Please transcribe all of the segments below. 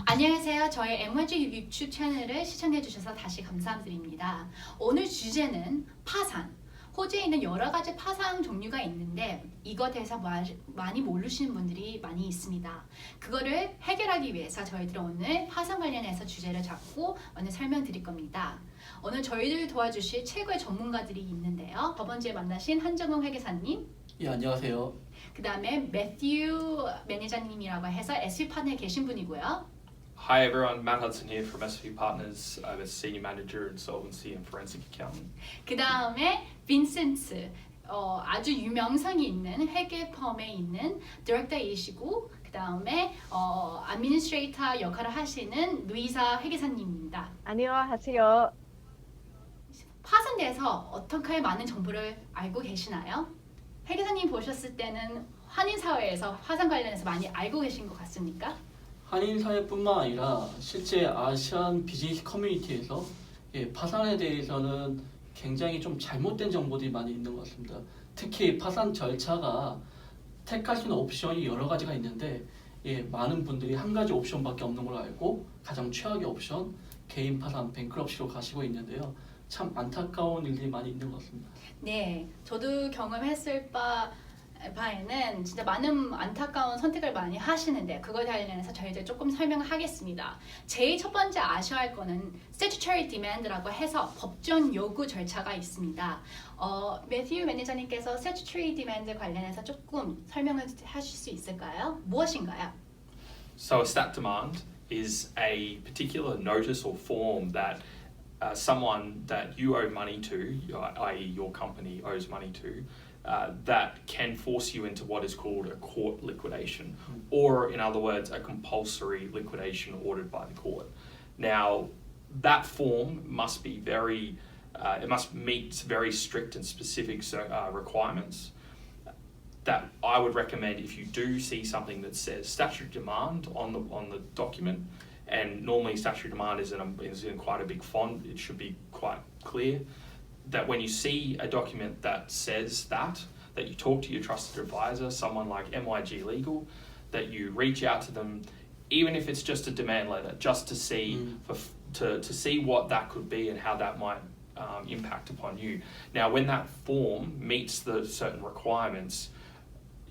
안녕하세요. 저희 MYG 유튜브 채널을 시청해주셔서 다시 감사드립니다. 오늘 주제는 파산. 호주에 있는 여러 가지 파산 종류가 있는데 이것에 대해서 많이 모르시는 분들이 많이 있습니다. 그거를 해결하기 위해서 저희들은 오늘 파산 관련해서 주제를 잡고 오늘 설명드릴 겁니다. 오늘 저희를 도와주실 최고의 전문가들이 있는데요. 저번 주에 만나신 한정웅 회계사님, 예, 안녕하세요. 그 다음에 매튜 매니저님이라고 해서 SV 파트너에 계신 분이고요. Hi everyone, Matt Hudson here from SV Partners. I'm a Senior Manager, Insolvency and Forensic Accountant. 그 다음에 빈센트, 아주 유명성이 있는 회계 펌에 있는 디렉터이시고 그 다음에 애드미니스트레이터 역할을 하시는 루이사 회계사님입니다. 안녕하세요. 파산에 대해서 어떻게 많은 정보를 알고 계시나요? 회계사님 보셨을 때는 한인 사회에서 파산 관련해서 많이 알고 계신 것 같습니까? 한인 사회뿐만 아니라 실제 아시안 비즈니스 커뮤니티에서 파산에 대해서는 굉장히 좀 잘못된 정보들이 많이 있는 것 같습니다. 특히 파산 절차가 택할 수 있는 옵션이 여러 가지가 있는데 많은 분들이 한 가지 옵션밖에 없는 걸로 알고 가장 최악의 옵션, 개인 파산, 뱅크럽시로 가시고 있는데요. 참 안타까운 일들이 많이 있는 것 같습니다. 네, 저도 경험했을 바에는 진짜 많은 안타까운 선택을 많이 하시는데 그거에 관련해서 저희들 조금 설명하겠습니다. 제일 첫 번째 아셔야 할 거는 statutory demand라고 해서 법정 요구 절차가 있습니다. 매튜 매니저님께서 statutory demand 관련해서 조금 설명을 하실 수 있을까요? 무엇인가요? So a stat demand is a particular notice or form that someone that you owe money to, i.e. your company owes money to, that can force you into what is called a court liquidation, or in other words, a compulsory liquidation ordered by the court. Now, that form must be it must meet very strict and specific requirements that I would recommend if you do see something that says statutory demand on the document, and normally statutory demand is in quite a big font, it should be quite clear, that when you see a document that says that you talk to your trusted advisor, someone like MYG Legal, that you reach out to them, even if it's just a demand letter, just to see to see what that could be and how that might impact upon you. Now, when that form meets the certain requirements,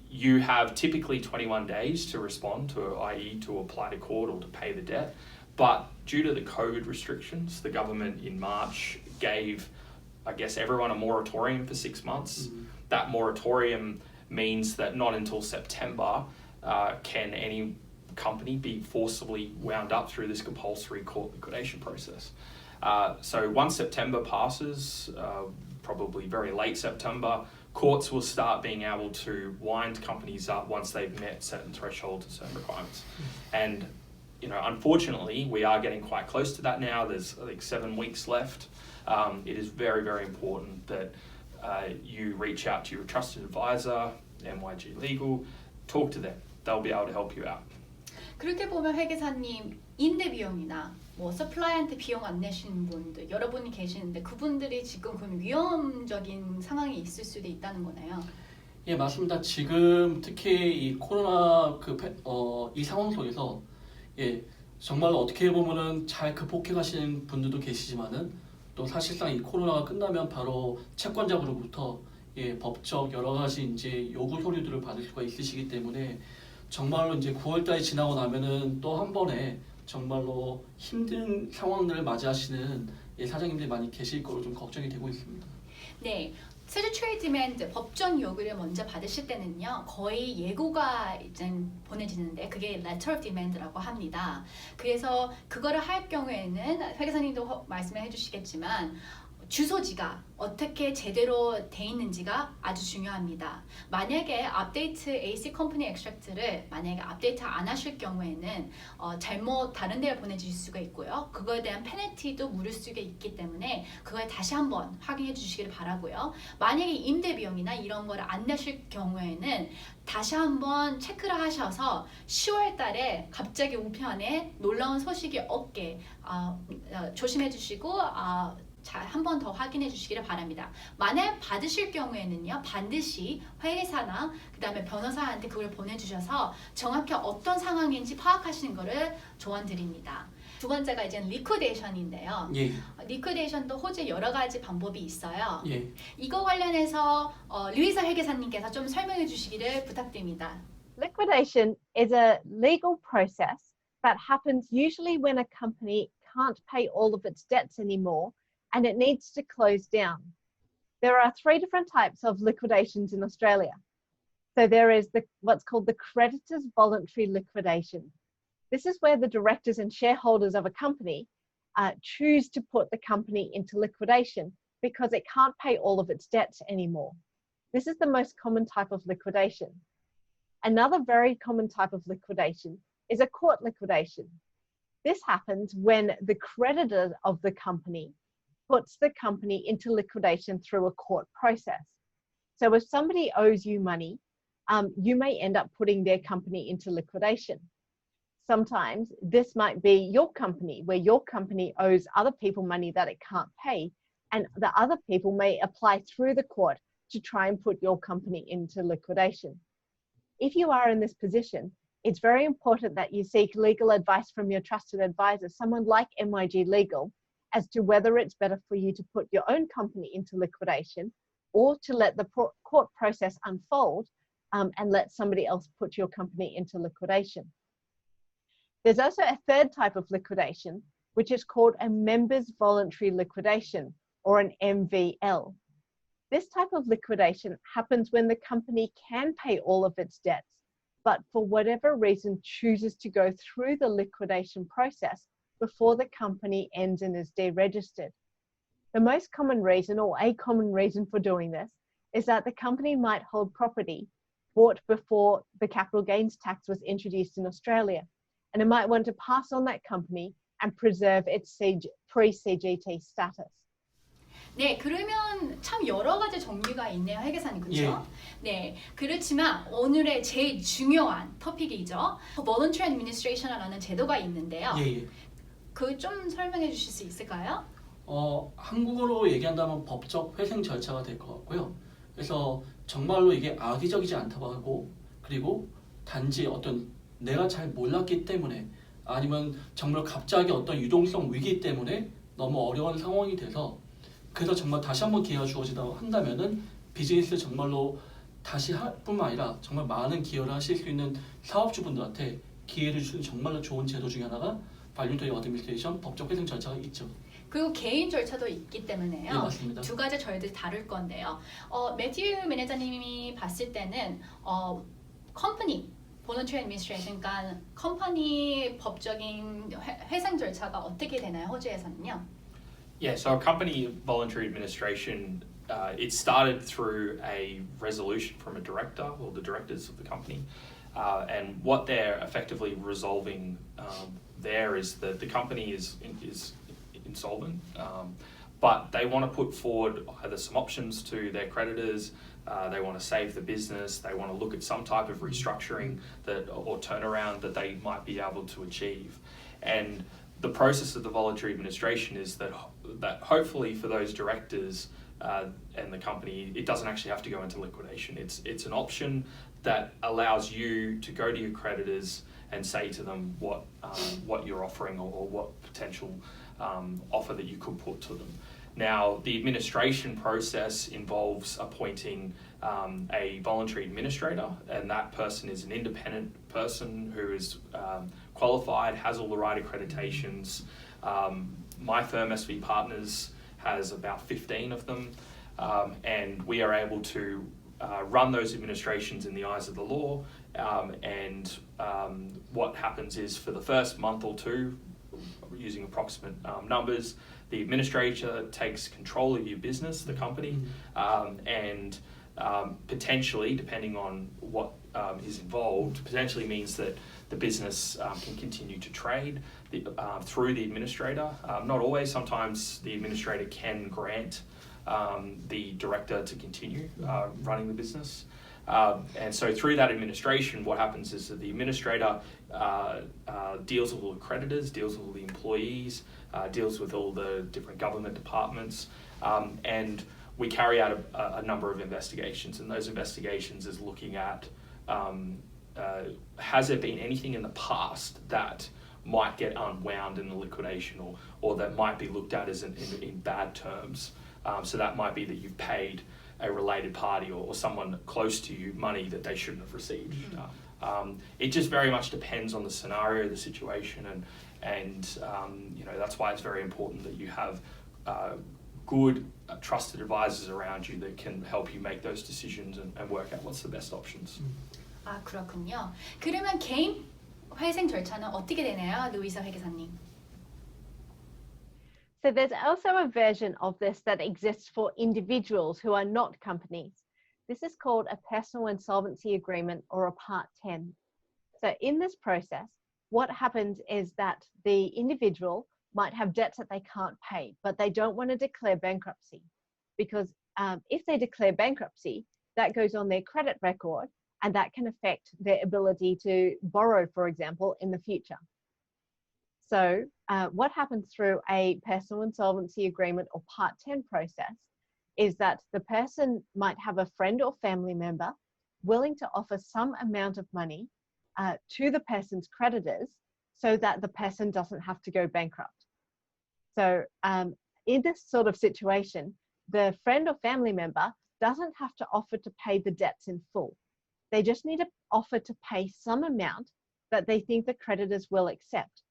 you have typically 21 days to respond to, i.e. to apply to court or to pay the debt. But due to the COVID restrictions, the government in March gave, I guess, everyone a moratorium for 6 months. That moratorium means that not until September can any company be forcibly wound up through this compulsory court liquidation process. So once September passes, probably very late September, courts will start being able to wind companies up once they've met certain thresholds and certain requirements. And unfortunately, we are getting quite close to that now. There's, I think, 7 weeks left. It is very, very important that you reach out to your trusted advisor, MYG Legal, talk to them. They'll be able to help you out. 그렇게 보면 회계사님 임대 비용이나 서플라이한테 비용 안 내시는 분들 여러분이 계시는데 그분들이 지금 그 위험적인 상황이 있을 수도 있다는 거네요. 예, 맞습니다. 지금 특히 이 코로나 이 상황 속에서 정말 어떻게 보면은 잘 극복해 가시는 분들도 계시지만은 또 사실상 이 코로나가 끝나면 바로 채권자로부터 법적 여러 가지 이제 요구 서류들을 받을 수가 있으시기 때문에 정말로 이제 9월달이 지나고 나면은 또 한 번에 정말로 힘든 상황들을 맞이하시는 사장님들이 많이 계실 거로 좀 걱정이 되고 있습니다. 네, statutory demand 법정 요구를 먼저 받으실 때는요 거의 예고가 이제 보내지는데 그게 letter of demand라고 합니다. 그래서 그거를 할 경우에는 회계사님도 말씀을 해주시겠지만 주소지가 어떻게 제대로 돼 있는지가 아주 중요합니다. 만약에 업데이트 AC 컴퍼니 엑스트랙트를 만약에 업데이트 안 하실 경우에는 잘못 다른 데를 보내주실 수가 있고요. 그거에 대한 페널티도 물을 수가 있기 때문에 그걸 다시 한번 확인해 주시길 바라고요. 만약에 임대 비용이나 이런 거를 안 내실 경우에는 다시 한번 체크를 하셔서 10월 달에 갑자기 우편에 놀라운 소식이 없게 조심해 주시고 잘 한 번 더 확인해 주시기를 바랍니다. 만약 받으실 경우에는요, 반드시 회계사나 그 다음에 변호사한테 그걸 보내주셔서 정확히 어떤 상황인지 파악하시는 것을 조언드립니다. 두 번째가 이제 리퀴데이션인데요. 예. 리퀴데이션도 호주에 여러 가지 방법이 있어요. 예. 이거 관련해서 루이사 회계사님께서 좀 설명해 주시기를 부탁드립니다. Liquidation is a legal process that happens usually when a company can't pay all of its debts anymore and it needs to close down. There are 3 different types of liquidations in Australia. So there is what's called the Creditors Voluntary Liquidation. This is where the directors and shareholders of a company choose to put the company into liquidation because it can't pay all of its debts anymore. This is the most common type of liquidation. Another very common type of liquidation is a court liquidation. This happens when the creditor of the company puts the company into liquidation through a court process. So if somebody owes you money, you may end up putting their company into liquidation. Sometimes this might be your company, where your company owes other people money that it can't pay, and the other people may apply through the court to try and put your company into liquidation. If you are in this position, it's very important that you seek legal advice from your trusted advisor, someone like MYG Legal, as to whether it's better for you to put your own company into liquidation or to let the court process unfold and let somebody else put your company into liquidation. There's also a third type of liquidation, which is called a members voluntary liquidation, or an MVL. This type of liquidation happens when the company can pay all of its debts, but for whatever reason chooses to go through the liquidation process before the company ends and is deregistered. The most common reason, or a common reason for doing this, is that the company might hold property bought before the capital gains tax was introduced in Australia, and it might want to pass on that company and preserve its pre-CGT status. 네, 그러면 참 여러 가지 종류가 있네요, 회계사님, 그렇죠? 네, 그렇지만 오늘의 제일 중요한 토픽이죠. Voluntary Administration이라는 제도가 있는데요. 예. 그 좀 설명해 주실 수 있을까요? 한국어로 얘기한다면 법적 회생 절차가 될 것 같고요. 그래서 정말로 이게 악의적이지 않다고 하고, 그리고 단지 어떤 내가 잘 몰랐기 때문에 아니면 정말 갑자기 어떤 유동성 위기 때문에 너무 어려운 상황이 돼서, 그래서 정말 다시 한번 기회가 주어지다고 한다면은 비즈니스 정말로 다시 할 뿐만 아니라 정말 많은 기여를 하실 수 있는 사업주분들한테 기회를 주는 정말로 좋은 제도 중에 하나가 Voluntary Administration 법적 회생 절차가 있죠. 그리고 개인 절차도 있기 때문에요. 네, 맞습니다. 두 가지 저희들이 다룰 건데요. 매튜 매니저님이 봤을 때는 컴퍼니 Voluntary Administration, 그러니까 컴퍼니 법적인 회생 절차가 어떻게 되나요, 호주에서는요? Yeah, so a company voluntary administration, it started through a resolution from a director or the directors of the company, and what they're effectively resolving there is that the company is insolvent, but they want to put forward either some options to their creditors. They want to save the business. They want to look at some type of restructuring or turnaround that they might be able to achieve, and the process of the voluntary administration is that hopefully for those directors and the company, it doesn't actually have to go into liquidation. It's an option that allows you to go to your creditors and say to them what you're offering or what potential offer that you could put to them. Now, the administration process involves appointing a voluntary administrator, and that person is an independent person who is qualified, has all the right accreditations. My firm, SV Partners, has about 15 of them, and we are able to run those administrations in the eyes of the law, and what happens is for the first month or two, using approximate numbers. The administrator takes control of your business, the company, and potentially, depending on what is involved, potentially means that the business can continue to trade through the administrator. Not always. Sometimes the administrator can grant the director to continue running the business. And so through that administration, what happens is that the administrator deals with all the creditors, deals with all the employees, deals with all the different government departments, and we carry out a number of investigations, and those investigations is looking at has there been anything in the past that might get unwound in the liquidation or that might be looked at as in bad terms. So that might be that you've paid a related party or someone close to you money that they shouldn't have received. It just very much depends on the scenario, the situation, and you know, that's why it's very important that you have good trusted advisors around you that can help you make those decisions and work out what's the best options. 아, 그렇군요. 그러면 개인 회생 절차는 어떻게 되나요, 루이사 회계사님? So there's also a version of this that exists for individuals who are not companies. This is called a personal insolvency agreement or a Part 10. So in this process, what happens is that the individual might have debts that they can't pay, but they don't want to declare bankruptcy because if they declare bankruptcy, that goes on their credit record and that can affect their ability to borrow, for example, in the future. So what happens through a personal insolvency agreement or Part 10 process is that the person might have a friend or family member willing to offer some amount of money to the person's creditors so that the person doesn't have to go bankrupt. So in this sort of situation, the friend or family member doesn't have to offer to pay the debts in full. They just need to offer to pay some amount that they think the creditors will accept,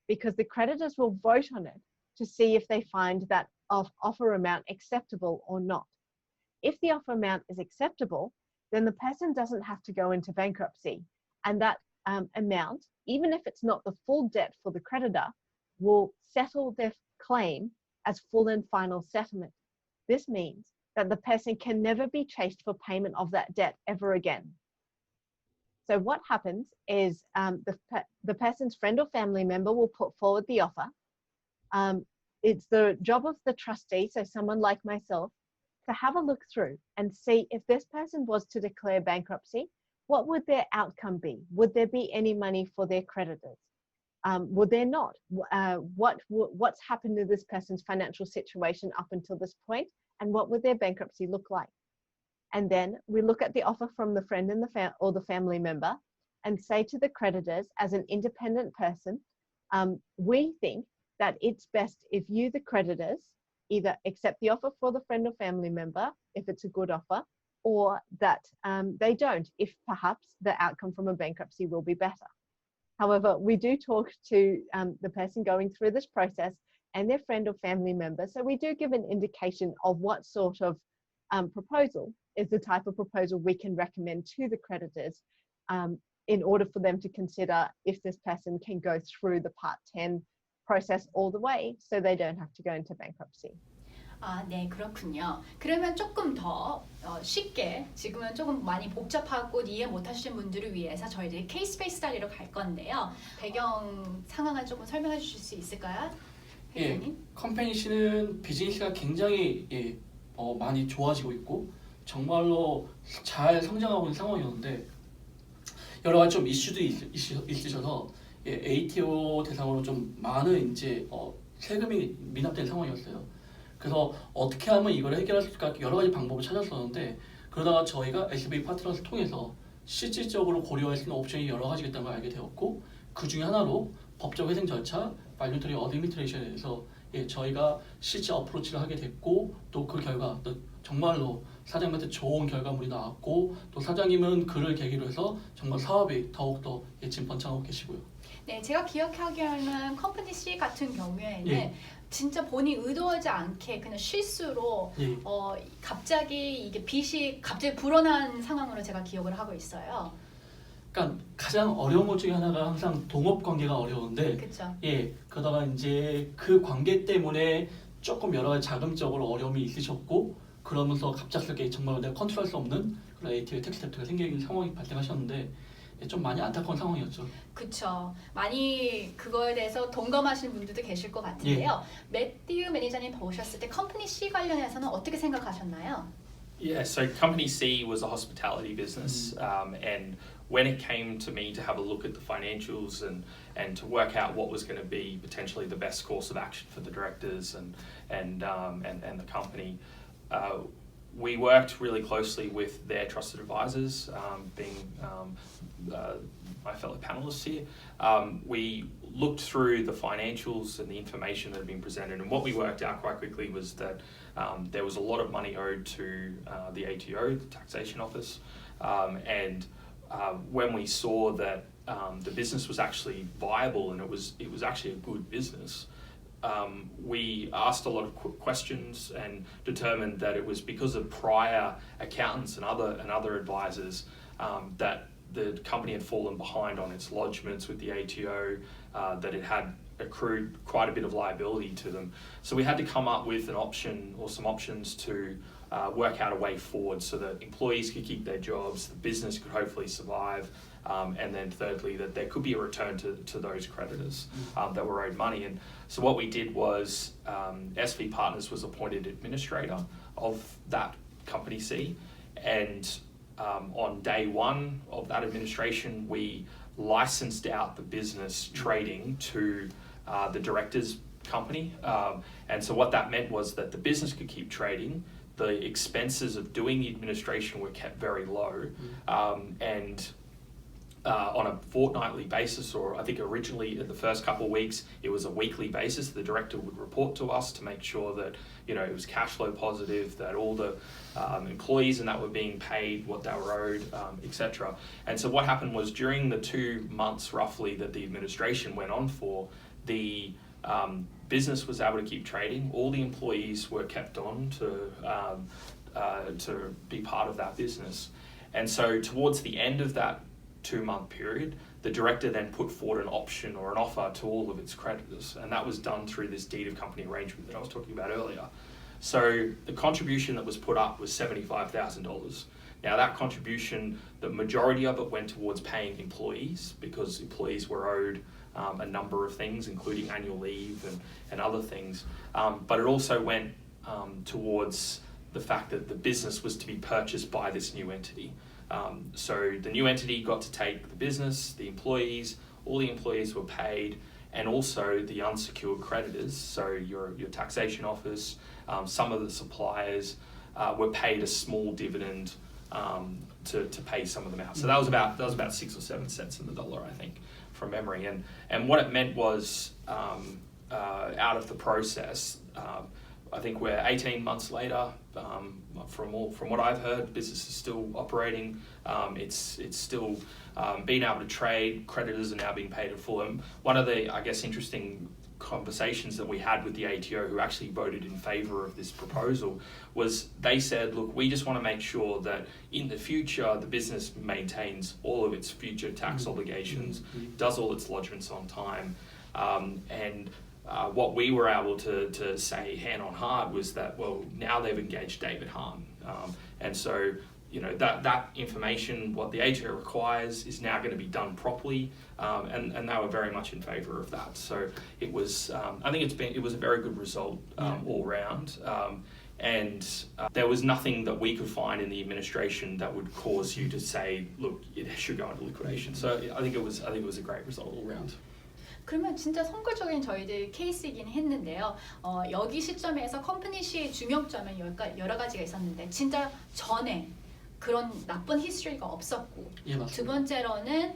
because the creditors will vote on it to see if they find that offer amount acceptable or not. If the offer amount is acceptable, then the person doesn't have to go into bankruptcy, and that amount, even if it's not the full debt for the creditor, will settle their claim as full and final settlement. This means that the person can never be chased for payment of that debt ever again. So what happens is the person's friend or family member will put forward the offer. It's the job of the trustee, so someone like myself, to have a look through and see if this person was to declare bankruptcy, what would their outcome be? Would there be any money for their creditors? Would there not? What's happened to this person's financial situation up until this point, and what would their bankruptcy look like? And then we look at the offer from the friend and or the family member and say to the creditors, as an independent person, we think that it's best if you, the creditors, either accept the offer for the friend or family member, if it's a good offer, or that they don't, if perhaps the outcome from a bankruptcy will be better. However, we do talk to the person going through this process and their friend or family member, so we do give an indication of what sort of proposal is the type of proposal we can recommend to the creditors in order for them to consider if this person can go through the Part 10 process all the way so they don't have to go into bankruptcy. 아, 네, 그렇군요. 그러면 조금 더 쉽게, 지금은 조금 많이 복잡하고 이해 못하시는 분들을 위해서 저희들이 케이스 베이스 스터디로 갈 건데요. 배경 상황을 조금 설명해 주실 수 있을까요? 예, 컴퍼니 C는 비즈니스가 굉장히 많이 좋아지고 있고 정말로 잘 성장하고 있는 상황이었는데 여러 가지 좀 이슈도 있으셔서 ATO 대상으로 좀 많은 이제 세금이 미납된 상황이었어요. 그래서 어떻게 하면 이걸 해결할 수 있을까 여러 가지 방법을 찾았었는데 그러다가 저희가 SV 파트너를 통해서 실질적으로 고려할 수 있는 옵션이 여러 가지가 있다는 걸 알게 되었고 그 중에 하나로 법적 회생 절차, Voluntary Administration에 대해서 저희가 실제 어프로치를 하게 됐고 또 그 결과 또 정말로 사장님한테 좋은 결과물이 나왔고 또 사장님은 그를 계기로 해서 정말 사업이 더욱더 지금 번창하고 계시고요. 네, 제가 기억하기로는 컴퍼니 C 같은 경우에는 진짜 본인이 의도하지 않게 그냥 실수로 갑자기 이게 빚이 갑자기 불어난 상황으로 제가 기억을 하고 있어요. 그러니까 가장 어려운 것 중에 하나가 항상 동업 관계가 어려운데 그렇죠. 예, 그러다가 이제 그 관계 때문에 조금 여러 가지 자금적으로 어려움이 있으셨고 그러면서 갑작스럽게 정말 내가 컨트롤할 수 없는 그런 ATO의 텍스 뎁트가 생기는 상황이 발생하셨는데 예, 좀 많이 안타까운 상황이었죠. 그쵸. 많이 그거에 대해서 동감하시는 분들도 계실 것 같은데요. 매튜 매니저님 보셨을 때 컴퍼니 C 관련해서는 어떻게 생각하셨나요? Yeah, so Company C was a hospitality business, and when it came to me to have a look at the financials and to work out what was going to be potentially the best course of action for the directors and the company, we worked really closely with their trusted advisors, being my fellow panelists here. We looked through the financials and the information that had been presented, and what we worked out quite quickly was that there was a lot of money owed to the ATO, the taxation office, and when we saw that the business was actually viable and it was actually a good business, we asked a lot of questions and determined that it was because of prior accountants and other advisors that the company had fallen behind on its lodgements with the ATO, that it had accrued quite a bit of liability to them. So we had to come up with an option or some options to work out a way forward so that employees could keep their jobs, the business could hopefully survive, and then thirdly, that there could be a return to those creditors that were owed money. And so what we did was SV Partners was appointed administrator of that Company C, and on day one of that administration, we licensed out the business trading to the director's company. And so what that meant was that the business could keep trading, the expenses of doing the administration were kept very low, and on a fortnightly basis, or I think originally in the first couple of weeks, it was a weekly basis. The director would report to us to make sure that it was cash flow positive, that all the employees and that were being paid what they were owed, etc. And so what happened was during the 2 months roughly that the administration went on for, the business was able to keep trading. All the employees were kept on to be part of that business. And so towards the end of that 2-month period, the director then put forward an option or an offer to all of its creditors, and that was done through this deed of company arrangement that I was talking about earlier. So the contribution that was put up was $75,000. Now that contribution, the majority of it went towards paying employees because employees were owed a number of things, including annual leave and other things, but it also went towards the fact that the business was to be purchased by this new entity. So the new entity got to take the business, the employees, all the employees were paid, and also the unsecured creditors, so your taxation office, some of the suppliers were paid a small dividend to pay some of them out. So that was about 6 or 7 cents in the dollar, I think, from memory. And what it meant was out of the process, I think we're 18 months later. From what I've heard, business is still operating. It's still being able to trade. Creditors are now being paid in full. And one of the, I guess, interesting conversations that we had with the ATO, who actually voted in favour of this proposal, was they said, look, we just want to make sure that in the future the business maintains all of its future tax obligations, does all its lodgements on time, and what we were able to say hand on heart was that, well, now they've engaged David Hahn, and so that information, what the ATO requires, is now going to be done properly, and they were very much in favour of that. So it was, I think it was a very good result all round, and there was nothing that we could find in the administration that would cause you to say, look, it should go into liquidation. So I think it was a great result all round. 그러면 진짜 선구적인 저희들 케이스이긴 했는데요. 여기 시점에서 컴퍼니 C의 중요점은 여러 가지가 있었는데 진짜 전에 그런 나쁜 히스토리가 없었고, 두 번째로는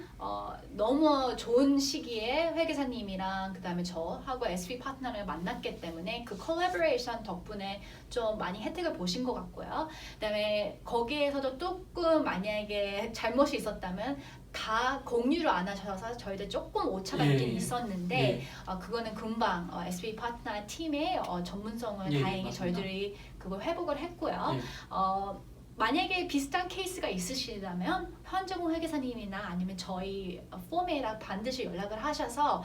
너무 좋은 시기에 회계사님이랑 그다음에 저하고 SV 파트너를 만났기 때문에 그 콜라보레이션 덕분에 좀 많이 혜택을 보신 것 같고요. 그다음에 거기에서도 조금 만약에 잘못이 있었다면 다 공유를 안 하셔서 저희들 조금 오차가 있긴 있었는데 그거는 금방 SV 파트너 팀의 전문성을 다행히 저희들이 그걸 회복을 했고요. 만약에 비슷한 케이스가 있으시다면 현정호 회계사님이나 아니면 저희 폼에랑 반드시 연락을 하셔서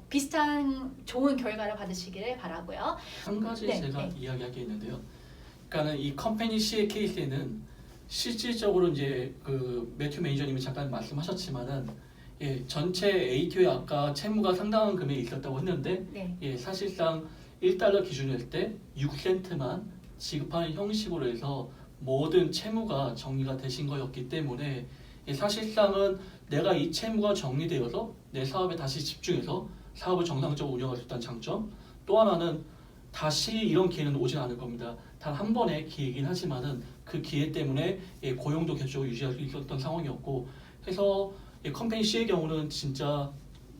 비슷한 좋은 결과를 받으시기를 바라고요. 한 가지 네, 제가 네. 이야기할 게 있는데요. 그러니까는 이 컴퍼니 C의 케이스에는 실질적으로 이제 그 매튜 매니저님이 잠깐 말씀하셨지만은 전체 ATO에 아까 채무가 상당한 금액이 있었다고 했는데 네. 사실상 1달러 기준일 때 6센트만 지급하는 형식으로 해서 모든 채무가 정리가 되신 거였기 때문에 사실상은 내가 이 채무가 정리되어서 내 사업에 다시 집중해서 사업을 정상적으로 운영할 수 있다는 장점, 또 하나는 다시 이런 기회는 오진 않을 겁니다. 단 한 번의 기회이긴 하지만은 그 기회 때문에 고용도 계속 유지할 수 있었던 상황이었고, 해서 컴퍼니 C의 경우는 진짜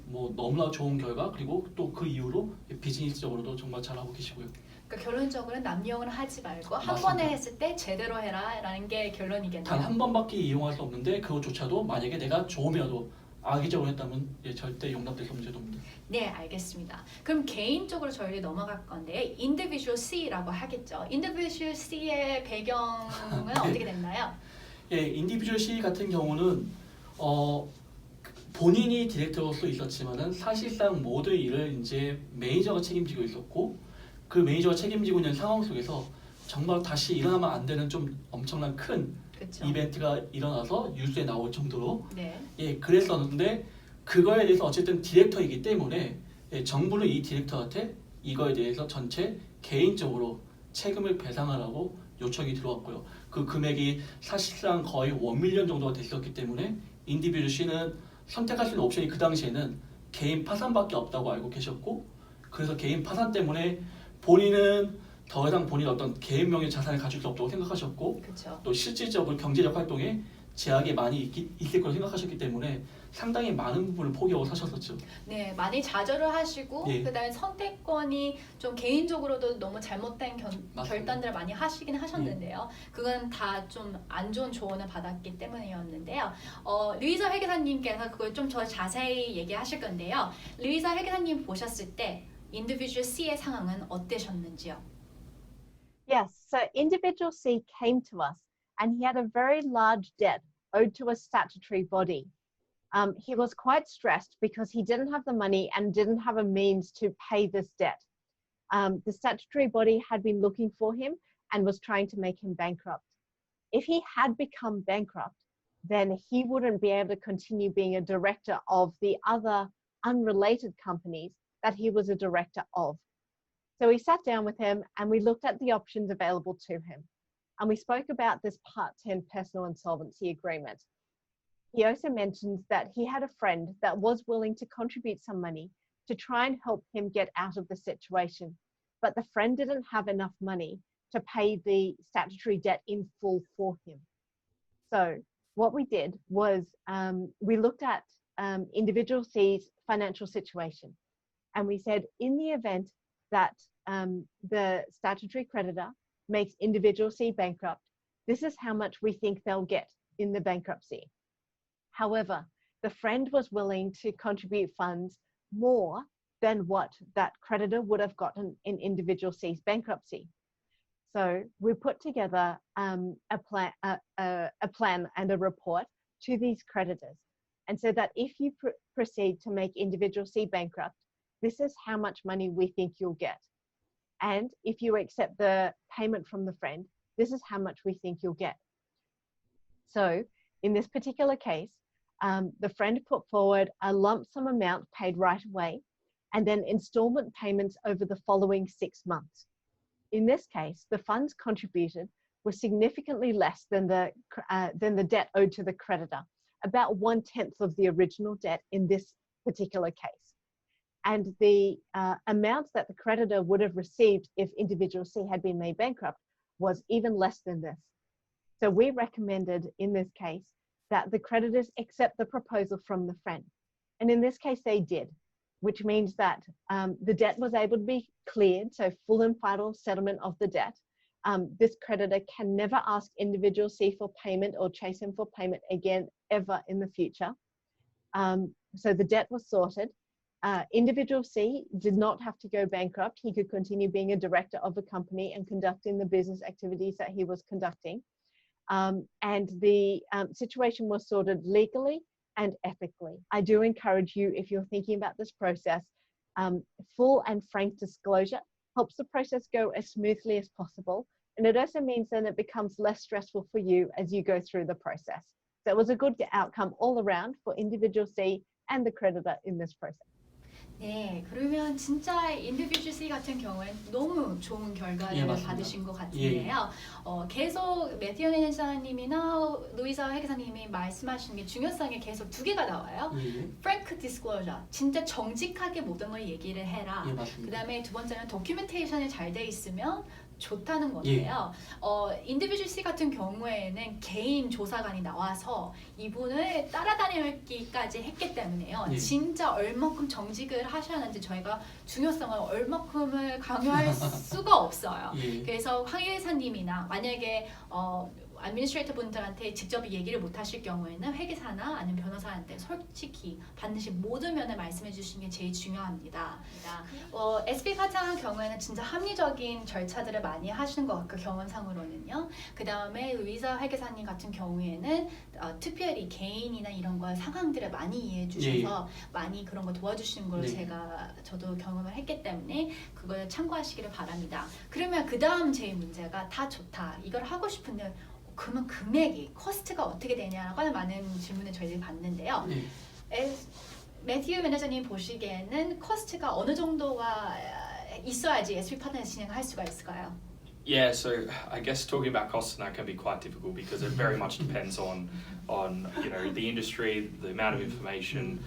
뭐 너무나 좋은 결과, 그리고 또 그 이후로 비즈니스적으로도 정말 잘하고 계시고요. 그러니까 결론적으로는 남용을 하지 말고 한 맞습니다. 번에 했을 때 제대로 해라라는 게 결론이겠네요. 단 한 번밖에 이용할 수 없는데 그것조차도 만약에 내가 조금이라도 악의적으로 했다면 절대 용납될 수 없는 제도입니다. 네, 알겠습니다. 그럼 개인적으로 저희 넘어갈 건데 Individual C라고 하겠죠. Individual C의 배경은 네. 어떻게 됐나요? 인디비주얼 C 같은 경우는 본인이 디렉터로서 있었지만은 사실상 모든 일을 이제 매니저가 책임지고 있었고, 그 매니저가 책임지고 있는 상황 속에서 정말 다시 일어나면 안 되는 좀 엄청난 큰 그렇죠. 이벤트가 일어나서 뉴스에 나올 정도로 네. 그랬었는데, 그거에 대해서 어쨌든 디렉터이기 때문에 정부는 이 디렉터한테 이거에 대해서 전체 개인적으로 책임을 배상하라고 요청이 들어왔고요. 그 금액이 사실상 거의 1밀리언 정도가 됐었기 때문에 인디비주 C는 선택할 수 있는 옵션이 그 당시에는 개인 파산밖에 없다고 알고 계셨고, 그래서 개인 파산 때문에 본인은 더 이상 본인 어떤 개인명의 자산을 가질 수 없다고 생각하셨고, 그렇죠. 또 실질적으로 경제적 활동에 제약이 많이 있을 거라고 생각하셨기 때문에 상당히 많은 부분을 포기하고 사셨었죠. 네, 많이 좌절을 하시고 예. 그다음에 선택권이 좀 개인적으로도 너무 잘못된 맞습니다. 결단들을 많이 하시긴 하셨는데요. 그건 다 좀 안 좋은 조언을 받았기 때문이었는데요. 루이사 회계사님께서 그걸 좀 더 자세히 얘기하실 건데요. 루이사 회계사님 보셨을 때 인디비주얼 C의 상황은 어떠셨는지요? Yes, so individual C came to us and he had a very large debt owed to a statutory body. He was quite stressed because he didn't have the money and didn't have a means to pay this debt. The statutory body had been looking for him and was trying to make him bankrupt. If he had become bankrupt, then he wouldn't be able to continue being a director of the other unrelated companies that he was a director of. So we sat down with him and we looked at the options available to him. And we spoke about this Part 10 personal insolvency agreement. He also mentioned that he had a friend that was willing to contribute some money to try and help him get out of the situation. But the friend didn't have enough money to pay the statutory debt in full for him. So what we did was we looked at individual C's financial situation. And we said, in the event that the statutory creditor makes individual C bankrupt, this is how much we think they'll get in the bankruptcy. However, the friend was willing to contribute funds more than what that creditor would have gotten in individual C's bankruptcy. So we put together a plan and a report to these creditors, and so that if you proceed to make individual C bankrupt, this is how much money we think you'll get. And if you accept the payment from the friend, this is how much we think you'll get. So in this particular case, the friend put forward a lump sum amount paid right away, and then installment payments over the following 6 months. In this case, the funds contributed were significantly less than the debt owed to the creditor, about 1/10 of the original debt in this particular case. And the amount that the creditor would have received if individual C had been made bankrupt was even less than this. So we recommended in this case that the creditors accept the proposal from the friend. And in this case, they did, which means that the debt was able to be cleared, so full and final settlement of the debt. This creditor can never ask individual C for payment or chase him for payment again, ever in the future. So the debt was sorted. Individual C did not have to go bankrupt. He could continue being a director of the company and conducting the business activities that he was conducting. and the situation was sorted legally and ethically. I do encourage you, if you're thinking about this process, full and frank disclosure helps the process go as smoothly as possible. And it also means then it becomes less stressful for you as you go through the process. So it was a good outcome all around for individual C and the creditor in this process. 네, 그러면 진짜 인디비주얼 C 같은 경우엔 너무 좋은 결과를 받으신 것 같은데요. 계속 매튜 매니저님이나 루이사 회계사님이 말씀하신 게 중요성이 계속 두 개가 나와요. Frank disclosure, 진짜 정직하게 모든 걸 얘기를 해라. 그 다음에 두 번째는 도큐멘테이션이 잘 돼 있으면 좋다는 건데요. 인디비주얼 C 같은 경우에는 개인 조사관이 나와서 이분을 따라다니기까지 했기 때문에요. 진짜 얼마큼 정직을 하셨는지 저희가 중요성을 얼마큼을 강요할 수가 없어요. 그래서 황 회계사님이나 만약에 administrator 분들한테 직접 얘기를 못 하실 경우에는 회계사나 아니면 변호사한테 솔직히 반드시 모든 면을 말씀해 주시는 게 제일 중요합니다. SP 파산 경우에는 진짜 합리적인 절차들을 많이 하시는 것 같고 경험상으로는요. 그 다음에 루이사 회계사님 같은 경우에는 특별히 개인이나 이런 거 상황들을 많이 이해해 주셔서 많이 그런 거 도와주시는 걸 저도 경험을 했기 때문에 그걸 참고하시기를 바랍니다. 그러면 그 다음 제일 문제가 다 좋다. 이걸 하고 싶은데 그러면 금액이, 코스트가 어떻게 되냐라고 하는 많은 질문을 저희들이 받는데요. 매튜 매니저님 보시기에는 코스트가 어느 정도가 있어야지 SP 파트너에서 진행할 수가 있을까요? Yeah, so I guess talking about costs now can be quite difficult because it very much depends on you know the industry, the amount of information,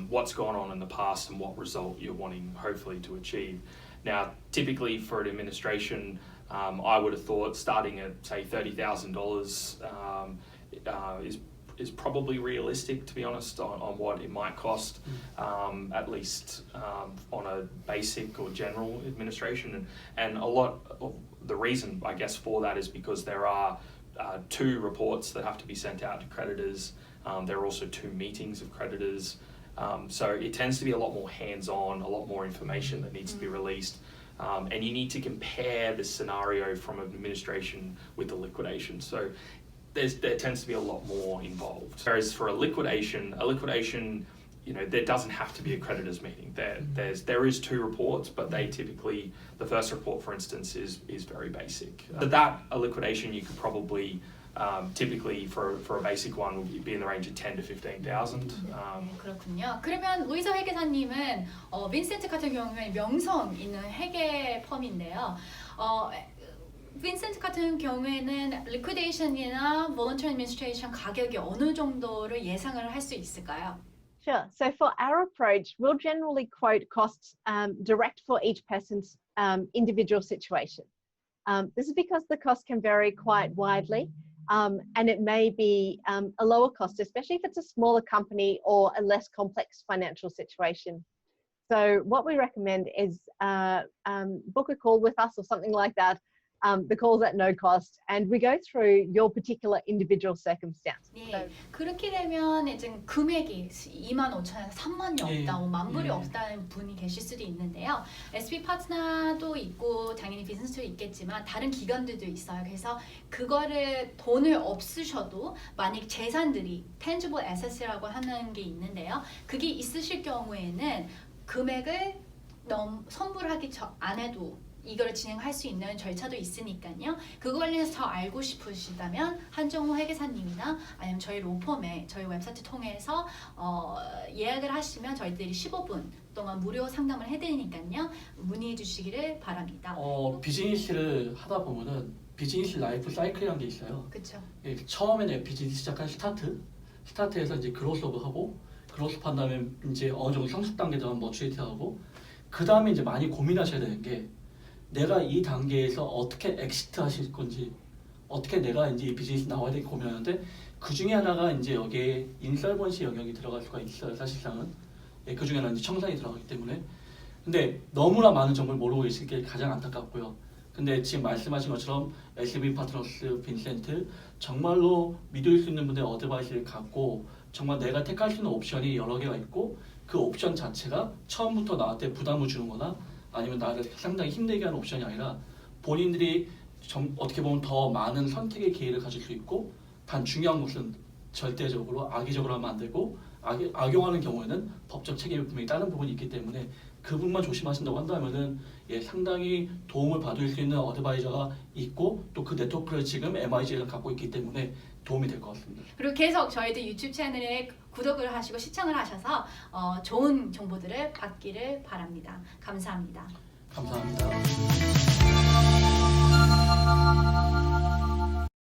what's gone on in the past, and what result you're wanting hopefully to achieve. Now, typically for an administration, I would have thought starting at say $30,000 is probably realistic, to be honest, on what it might cost, at least on a basic or general administration. And a lot of the reason, I guess, for that is because there are 2 reports that have to be sent out to creditors. There are also 2 meetings of creditors. So it tends to be a lot more hands-on, a lot more information that needs to be released. And you need to compare the scenario from an administration with the liquidation. So there tends to be a lot more involved. Whereas for a liquidation, you know, there doesn't have to be a creditors meeting. There is 2 reports, but they typically, the first report, for instance, is very basic. For that, a liquidation, you could probably typically for a basic one would be in the range of 10 to 15,000. 그렇군요. 그러면 루이사 회계사님은 빈센트 같은 경우에 명성 있는 회계 펌인데요. 빈센트 같은 경우에는 liquidation이나 voluntary administration 가격이 어느 정도를 예상을 할 수 있을까요? Sure. So for our approach, we'll generally quote costs direct for each person's individual situation. This is because the cost can vary quite widely. And it may be a lower cost, especially if it's a smaller company or a less complex financial situation. So what we recommend is book a call with us or something like that. The call's at no cost, and we go through your particular individual circumstance. 네, 그렇게 되면 이제 금액이 25,000에서 30,000이 없다, 10,000불이 없다는 분이 계실 수도 있는데요. SP 파트너도 있고 당연히 비즈니스도 있겠지만 다른 기관들도 있어요. 그래서 그거를 돈을 없으셔도 만약 재산들이 tangible assets라고 하는 게 있는데요. 그게 있으실 경우에는 금액을 선불하기 안 해도 이걸 진행할 수 있는 절차도 있으니까요. 그거 관련해서 더 알고 싶으시다면 한정호 회계사님이나 아니면 저희 로펌에 저희 웹사이트 통해서 예약을 하시면 저희들이 15분 동안 무료 상담을 해드리니까요. 문의해 주시기를 바랍니다. 비즈니스를 하다 보면은 비즈니스 라이프 사이클이라는 게 있어요. 그렇죠. 처음에는 비즈니스 시작한 스타트에서 이제 그로스업하고 그로스업한 다음에 이제 어느 정도 성숙 단계 되면 머추리티하고 그 다음에 이제 많이 고민하셔야 되는 게 내가 이 단계에서 어떻게 엑시트 하실 건지, 어떻게 내가 이제 이 비즈니스 나와야 될지 고민하는데 그 중에 하나가 이제 여기에 인설번시 영역이 들어갈 수가 있어요. 사실상은 그 중에 하나는 이제 청산이 들어가기 때문에. 근데 너무나 많은 정보를 모르고 계실 게 가장 안타깝고요. 근데 지금 말씀하신 것처럼 SB 파트너스, 빈센트 정말로 믿을 수 있는 분들의 어드바이스를 갖고 정말 내가 택할 수 있는 옵션이 여러 개가 있고 그 옵션 자체가 처음부터 나한테 부담을 주는 거나 아니면 나를 상당히 힘들게 하는 옵션이 아니라 본인들이 어떻게 보면 더 많은 선택의 기회를 가질 수 있고, 단 중요한 것은 절대적으로 악의적으로 하면 안 되고, 악용하는 경우에는 법적 책임이 분명히 따른 부분이 있기 때문에 그 부분만 조심하신다고 한다면은 상당히 도움을 받을 수 있는 어드바이저가 있고, 또 그 네트워크를 지금 MYG가 갖고 있기 때문에 도움이 될 것 같습니다. 그리고 계속 저희도 유튜브 채널에 구독을 하시고 시청을 하셔서 좋은 정보들을 받기를 바랍니다. 감사합니다. 감사합니다.